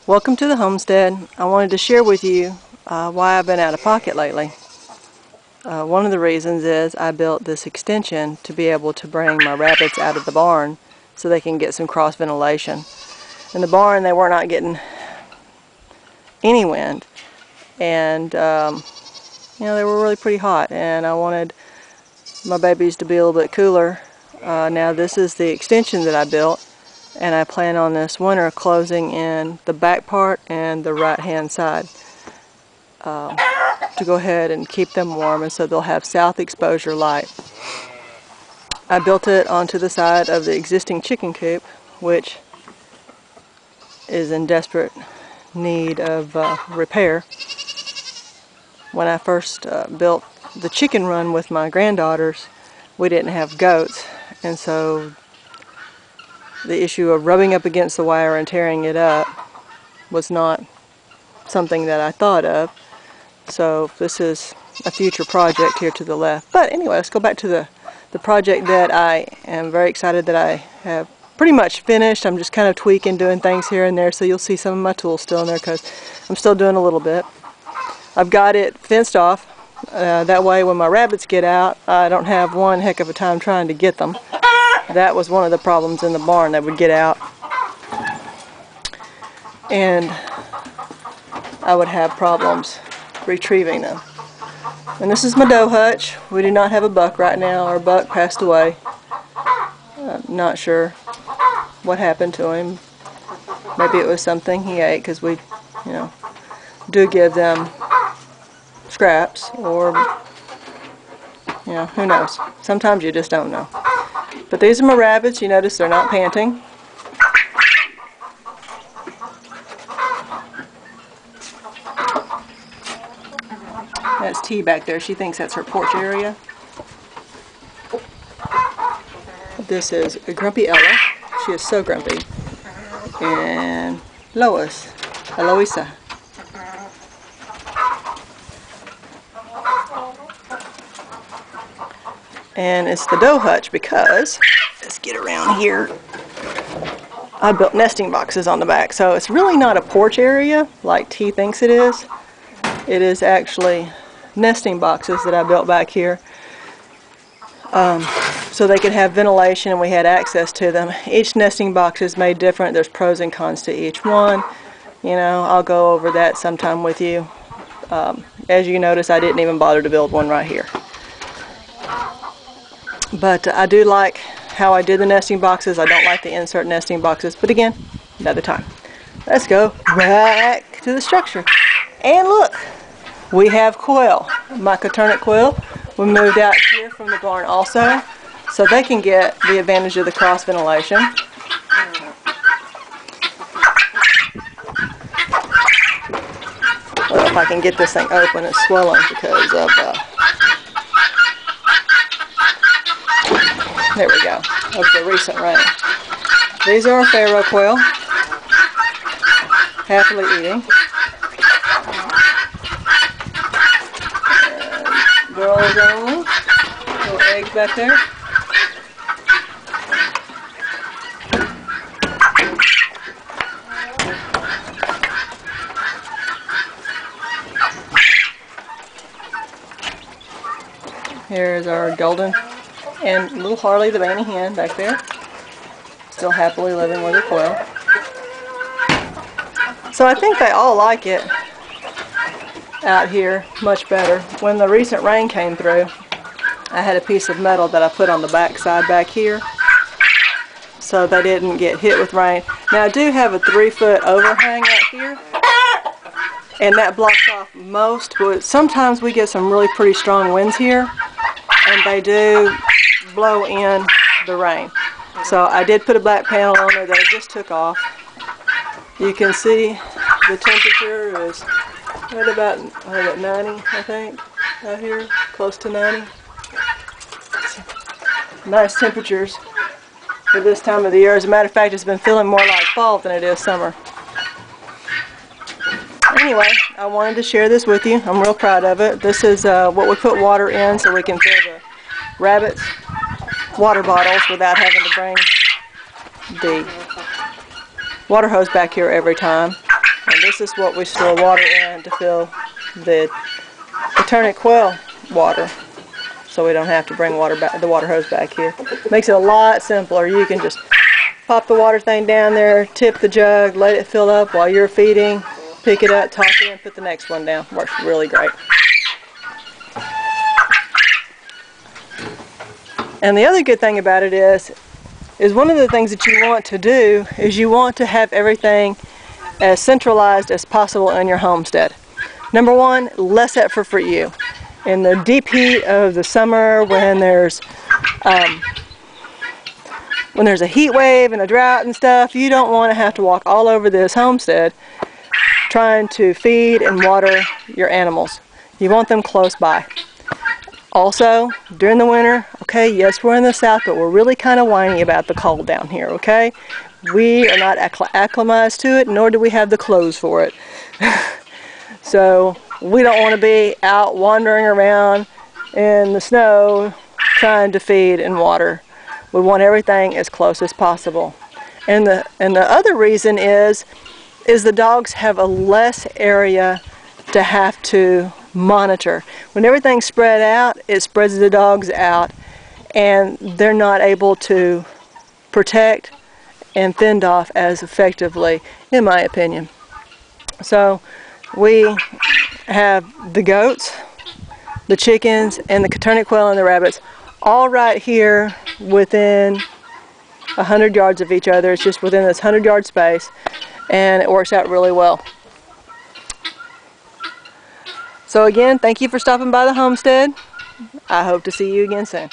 Welcome to the homestead. I wanted to share with you why I've been out of pocket lately. One of the reasons is I built this extension to be able to bring my rabbits out of the barn so they can get some cross ventilation. In the barn they were not getting any wind, and they were really pretty hot, and I wanted my babies to be a little bit cooler. Now this is the extension that I built, and I plan on this winter closing in the back part and the right hand side to go ahead and keep them warm, and so they'll have south exposure light. I built it onto the side of the existing chicken coop, which is in desperate need of repair. When I first built the chicken run with my granddaughters, we didn't have goats, and so the issue of rubbing up against the wire and tearing it up was not something that I thought of. So this is a future project here to the left. But anyway, let's go back to the project that I am very excited that I have pretty much finished. I'm just kind of tweaking, doing things here and there, so you'll see some of my tools still in there because I'm still doing a little bit. I've got it fenced off. That way when my rabbits get out, I don't have one heck of a time trying to get them. That was one of the problems in the barn. They would get out and I would have problems retrieving them. And this is my doe hutch. We do not have a buck right now. Our buck passed away. I'm not sure what happened to him. Maybe it was something he ate, because we, do give them scraps, or, who knows. Sometimes you just don't know. But these are my rabbits. You notice they're not panting. That's Tea back there. She thinks that's her porch area. This is a grumpy Ella. She is so grumpy. And Eloisa. And it's the doe hutch because, let's get around here, I built nesting boxes on the back. So it's really not a porch area like T thinks it is. It is actually nesting boxes that I built back here so they could have ventilation and we had access to them. Each nesting box is made different. There's pros and cons to each one. I'll go over that sometime with you. As you notice, I didn't even bother to build one right here. But I do like how I did the nesting boxes. I don't like the insert nesting boxes, but again, another time. Let's go back to the structure. And look, we have quail. My Coturnix Quail. We moved out here from the barn also, so they can get the advantage of the cross ventilation. Well, if I can get this thing open, it's swelling because of there we go, of the recent rain. These are Pharaoh quail, happily eating. And girls only, little eggs back there. Here's our golden and little Harley, the veiny hen, back there, still happily living with her quail. So I think they all like it out here much better. When the recent rain came through, I had a piece of metal that I put on the back side back here so they didn't get hit with rain. Now I do have a 3-foot overhang out here, and that blocks off most, but sometimes we get some really pretty strong winds here, and they do blow in the rain. So I did put a black panel on there that I just took off. You can see the temperature is right about 90, I think, out here, close to 90. Nice temperatures for this time of the year. As a matter of fact, it's been feeling more like fall than it is summer. Anyway, I wanted to share this with you. I'm real proud of it. This is what we put water in so we can fill the rabbits' water bottles without having to bring the water hose back here every time. is what we store water in to fill the Coturnix Quail water, so we don't have to bring the water hose back here. Makes it a lot simpler. You can just pop the water thing down there, tip the jug, let it fill up while you're feeding, pick it up, toss it in, put the next one down. Works really great. And the other good thing about it is one of the things that you want to do is you want to have everything as centralized as possible in your homestead. Number one, less effort for you. In the deep heat of the summer, when there's a heat wave and a drought and stuff, you don't want to have to walk all over this homestead trying to feed and water your animals. You want them close by. Also, during the winter, okay, yes, we're in the south, but we're really kind of whiny about the cold down here, okay? We are not acclimatized to it, nor do we have the clothes for it. So, we don't want to be out wandering around in the snow trying to feed and water. We want everything as close as possible. And the other reason is the dogs have a less area to have to monitor. When everything's spread out, it spreads the dogs out, and they're not able to protect and fend off as effectively, in my opinion. So we have the goats, the chickens, and the Coturnix Quail and the rabbits all right here within 100 yards of each other. It's just within this 100-yard space, and it works out really well. So again, thank you for stopping by the homestead. I hope to see you again soon.